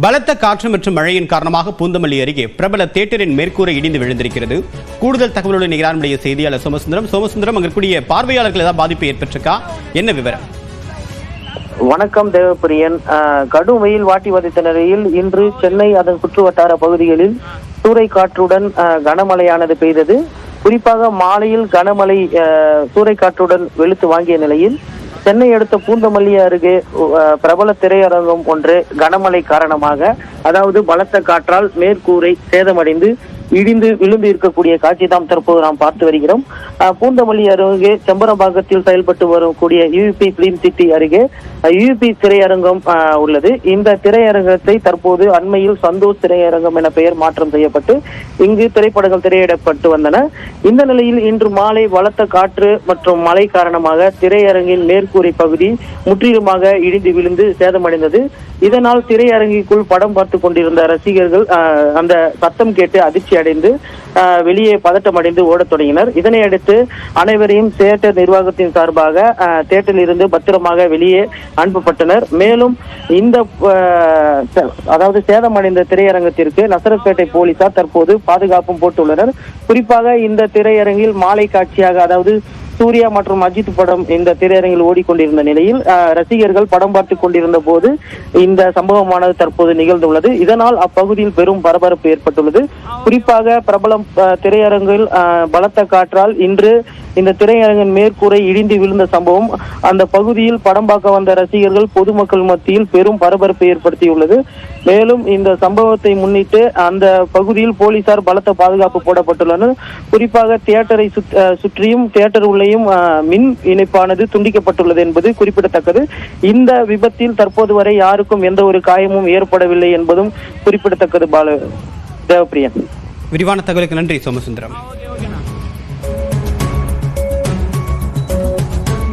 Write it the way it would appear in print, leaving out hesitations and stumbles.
பலத்த காற்று மற்றும் மழையின் காரணமாக பூந்தமல்லி அருகே பிரபல தியேட்டரின் மேற்கூரை இடிந்து விழுந்திருக்கிறது. கூடுதல் தகவலுடன் நிகரான நம்முடைய செய்தியாளர் சோமசுந்தரம், அங்கு கூடிய பார்வையாளர்கள் ஏதாவது பாதிப்பு ஏற்பட்டிருக்கா? என்ன விவரம்? வணக்கம் தேவப்பிரியன். கடும் வெயில் வாட்டி வதைத்த நிலையில் இன்று சென்னை அதன் சுற்றுவட்டார பகுதிகளில் சூறைக்காற்றுடன் கனமழையானது பெய்தது. குறிப்பாக மாலையில் கனமழை சூறைக்காற்றுடன் வெளுத்து வாங்கிய நிலையில் சென்னை அடுத்த பூந்தமல்லி அருகே பிரபல திரையரங்கம் ஒன்று கனமழை காரணமாக, அதாவது பலத்த காற்றால் மேற்கூரை சேதமடைந்து இடிந்து விழுந்து இருக்கக்கூடிய காட்சி தான் தற்போது நாம் பார்த்து வருகிறோம். பூந்தமல்லி அருகே செம்பரம்பாக்கத்தில் செயல்பட்டு வரக்கூடிய யூபி பிலிம் சிட்டி அருகே யூபி திரையரங்கம் உள்ளது. இந்த திரையரங்கத்தை தற்போது அண்மையில் சந்தோஷ் திரையரங்கம் என பெயர் மாற்றம் செய்யப்பட்டு இங்கு திரைப்படங்கள் திரையிடப்பட்டு வந்தன. இந்த நிலையில் இன்று மாலை பலத்த காற்று மற்றும் மழை காரணமாக திரையரங்கின் மேற்கூரை பகுதி முற்றிலுமாக இடிந்து விழுந்து சேதமடைந்தது. இதனால் திரையரங்கிற்குள் படம் பார்த்து கொண்டிருந்த ரசிகர்கள் அந்த சத்தம் கேட்டு அதிர்ச்சி அடைந்து வெளியே பதட்டம் அடைந்து ஓடத் தொடங்கினர். இதனை அடுத்து அனைவரையும் தியேட்டர் நிர்வாகத்தின் சார்பாக தியேட்டரில் இருந்து பத்திரமாக வெளியே அனுப்பப்பட்டனர். மேலும் இந்த அதாவது சேதமடைந்த திரையரங்கத்திற்கு நசரப்பேட்டை போலீசார் தற்போது பாதுகாப்பும் போட்டுள்ளனர். குறிப்பாக இந்த திரையரங்கில் மாலை காட்சியாக, அதாவது சூர்யா மற்றும் அஜித் படம் இந்த திரையரங்கில் ஓடிக்கொண்டிருந்த நிலையில் ரசிகர்கள் படம் பார்த்து கொண்டிருந்த போது இந்த சம்பவமானது தற்போது நிகழ்ந்துள்ளது. இதனால் அப்பகுதியில் பெரும் பரபரப்பு ஏற்பட்டுள்ளது. குறிப்பாக பிரபலம் திரையரங்கில் பலத்த காற்றால் இன்று இந்த திரையரங்கின் மேற்கூரை இடிந்து விழுந்த சம்பவம் அந்த பகுதியில் படம் பார்க்க வந்த ரசிகர்கள் பொதுமக்கள் மத்தியில் பெரும் பரபரப்பை ஏற்படுத்தியுள்ளது. மேலும் இந்த சம்பவத்தை முன்னிட்டு அந்த பகுதியில் போலீசார் பலத்த பாதுகாப்பு போடப்பட்டுள்ளனர். குறிப்பாக தியேட்டரை சுற்றியும் தியேட்டர் உள்ளேயும் மின் இணைப்பானது துண்டிக்கப்பட்டுள்ளது என்பது குறிப்பிடத்தக்கது. இந்த விபத்தில் தற்போது வரை யாருக்கும் எந்த ஒரு காயமும் ஏற்படவில்லை என்பதும் குறிப்பிடத்தக்கது. தேவப்பிரியன், விரிவான தகவலுக்கு நன்றி சோமசுந்தரம்.